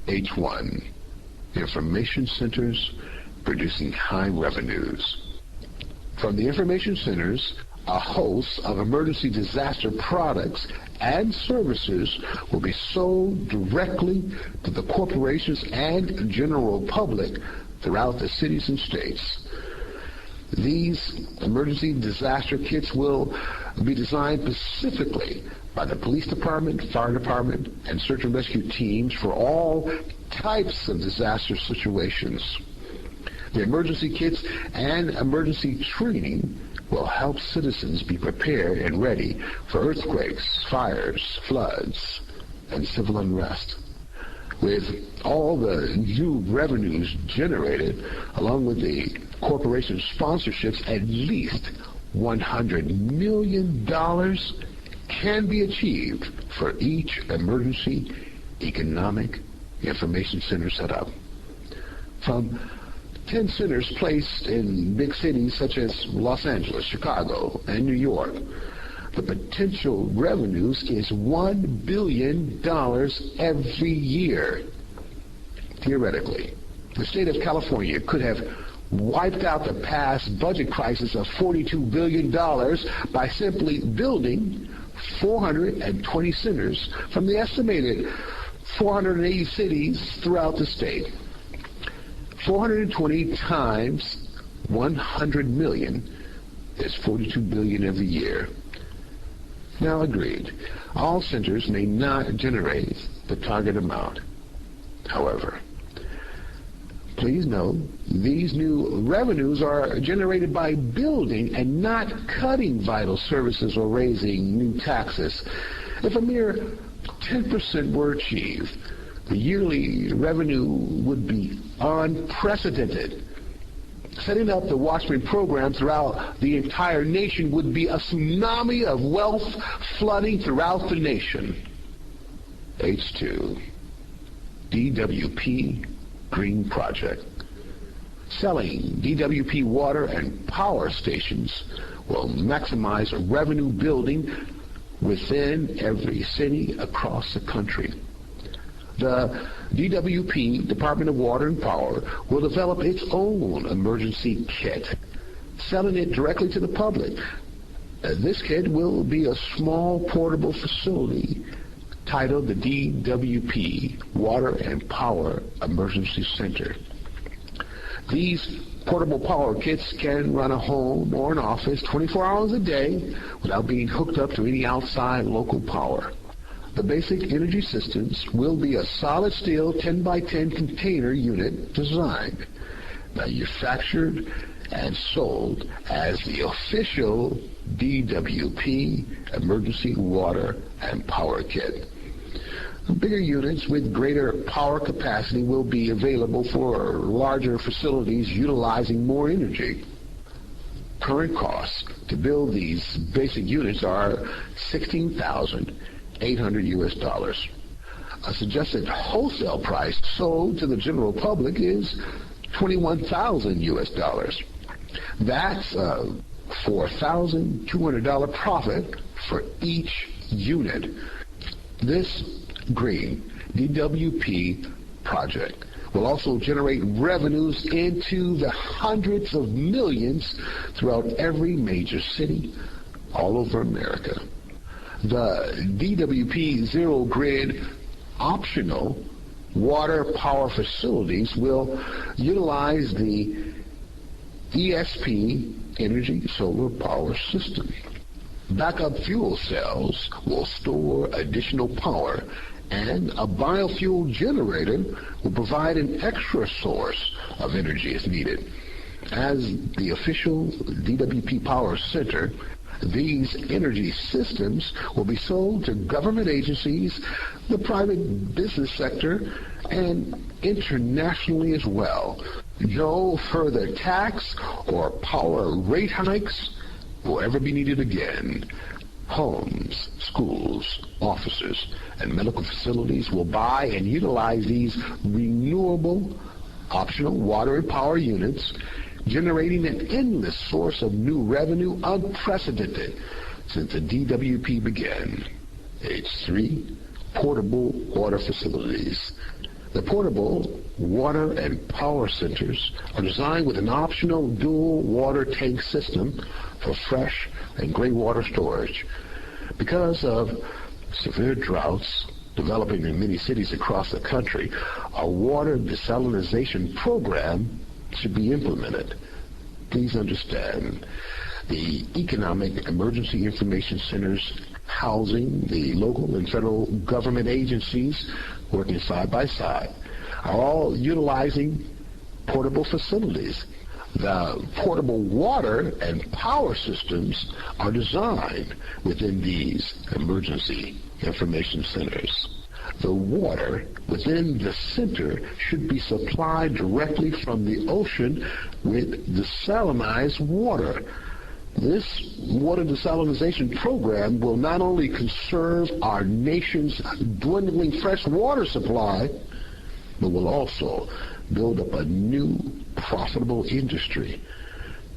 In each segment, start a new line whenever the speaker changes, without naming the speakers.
H1, Information Centers Producing High Revenues. From the information centers, a host of emergency disaster products and services will be sold directly to the corporations and general public throughout the cities and states. These emergency disaster kits will be designed specifically by the police department, fire department, and search and rescue teams for all types of disaster situations. The emergency kits and emergency training will help citizens be prepared and ready for earthquakes, fires, floods, and civil unrest. With all the new revenues generated, along with the corporation sponsorships, at least $100 million can be achieved for each emergency economic information center set up. From 10 centers placed in big cities such as Los Angeles, Chicago, and New York, the potential revenues is $1 billion every year. Theoretically, the state of California could have wiped out the past budget crisis of $42 billion by simply building 420 centers from the estimated 480 cities throughout the state. 420 times 100 million is $42 billion every year. Now, agreed, all centers may not generate the target amount. However, please note, these new revenues are generated by building and not cutting vital services or raising new taxes. If a mere 10% were achieved, the yearly revenue would be unprecedented. Setting up the Watchman program throughout the entire nation would be a tsunami of wealth flooding throughout the nation. H2, DWP Green Project. Selling DWP water and power stations will maximize revenue building within every city across the country. The DWP, Department of Water and Power, will develop its own emergency kit, selling it directly to the public. This kit will be a small portable facility titled the DWP Water and Power Emergency Center. These portable power kits can run a home or an office 24 hours a day without being hooked up to any outside local power. The basic energy systems will be a solid steel 10 by 10 container unit designed, manufactured, and sold as the official DWP Emergency Water and Power Kit. Bigger units with greater power capacity will be available for larger facilities utilizing more energy. Current costs to build these basic units are $16,800 US. A suggested wholesale price sold to the general public is $21,000 US. That's a $4,200 profit for each unit. This green DWP project will also generate revenues into the hundreds of millions throughout every major city all over America. The DWP Zero Grid optional water power facilities will utilize the ESP Energy Solar Power System. Backup fuel cells will store additional power, and a biofuel generator will provide an extra source of energy as needed. As the official DWP Power Center, these energy systems will be sold to government agencies, the private business sector, and internationally as well. No further tax or power rate hikes will ever be needed again. Homes, schools, offices, and medical facilities will buy and utilize these renewable, optional water and power units, generating an endless source of new revenue unprecedented since the DWP began. H3, portable water facilities. The portable water and power centers are designed with an optional dual water tank system for fresh and gray water storage. Because of severe droughts developing in many cities across the country, a water desalination program should be implemented. Please understand, the Economic Emergency Information Centers housing the local and federal government agencies working side by side are all utilizing portable facilities. The portable water and power systems are designed within these emergency information centers. The water within the center should be supplied directly from the ocean with desalinized water. This water desalination program will not only conserve our nation's dwindling fresh water supply, but will also build up a new profitable industry,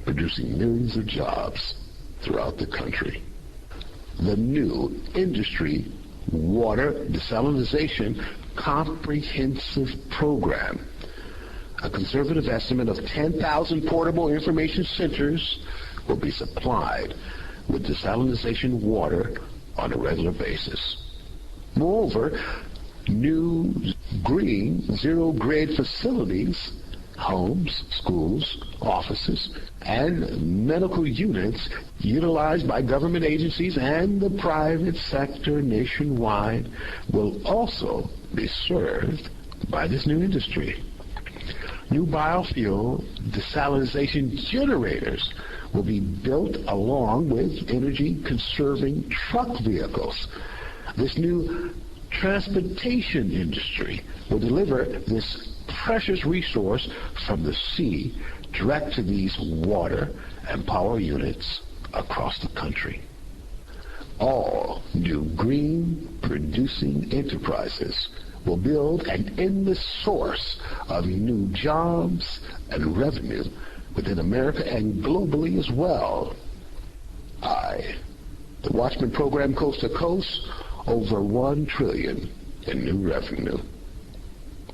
producing millions of jobs throughout the country. The new industry water desalination comprehensive program. A conservative estimate of 10,000 portable information centers will be supplied with desalination water on a regular basis. Moreover, new green zero-grade facilities, homes, schools, offices, and medical units utilized by government agencies and the private sector nationwide will also be served by this new industry. New biofuel desalination generators will be built along with energy-conserving truck vehicles. This new transportation industry will deliver this precious resource from the sea direct to these water and power units across the country. All new green producing enterprises will build an endless source of new jobs and revenue within America and globally as well. The Watchman program, coast to coast, over $1 trillion in new revenue.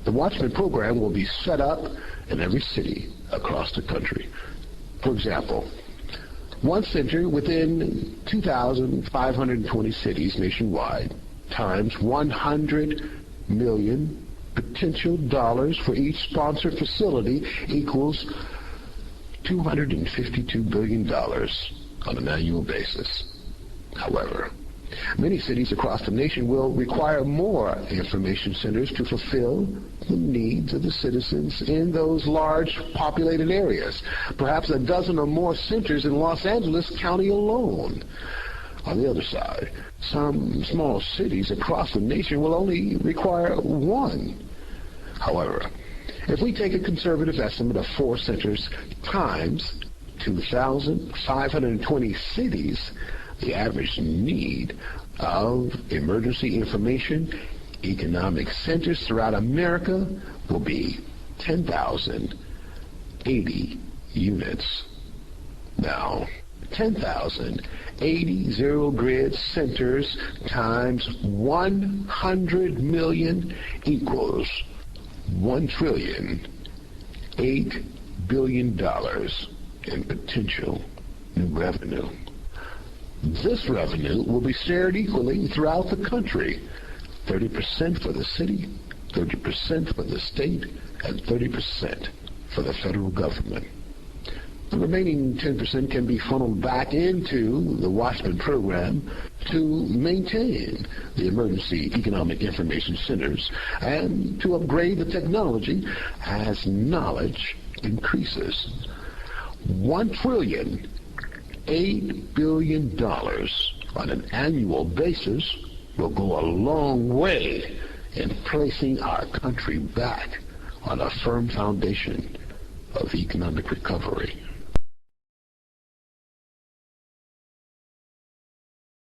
The Watchman program will be set up in every city across the country. For example, one center within 2,520 cities nationwide times 100 million potential dollars for each sponsor facility equals $252 billion on an annual basis. However, many cities across the nation will require more information centers to fulfill the needs of the citizens in those large populated areas. Perhaps a dozen or more centers in Los Angeles County alone. On the other side, some small cities across the nation will only require one. However, if we take a conservative estimate of 4 centers times 2,520 cities, the average need of emergency information economic centers throughout America will be 10,080 units. Now, 10,080 zero-grid centers times 100 million equals $1.8 trillion in potential new revenue. This revenue will be shared equally throughout the country, 30% for the city, 30% for the state, and 30% for the federal government. The remaining 10% can be funneled back into the Watchman program to maintain the emergency economic information centers and to upgrade the technology as knowledge increases. $1.8 billion on an annual basis will go a long way in placing our country back on a firm foundation of economic recovery.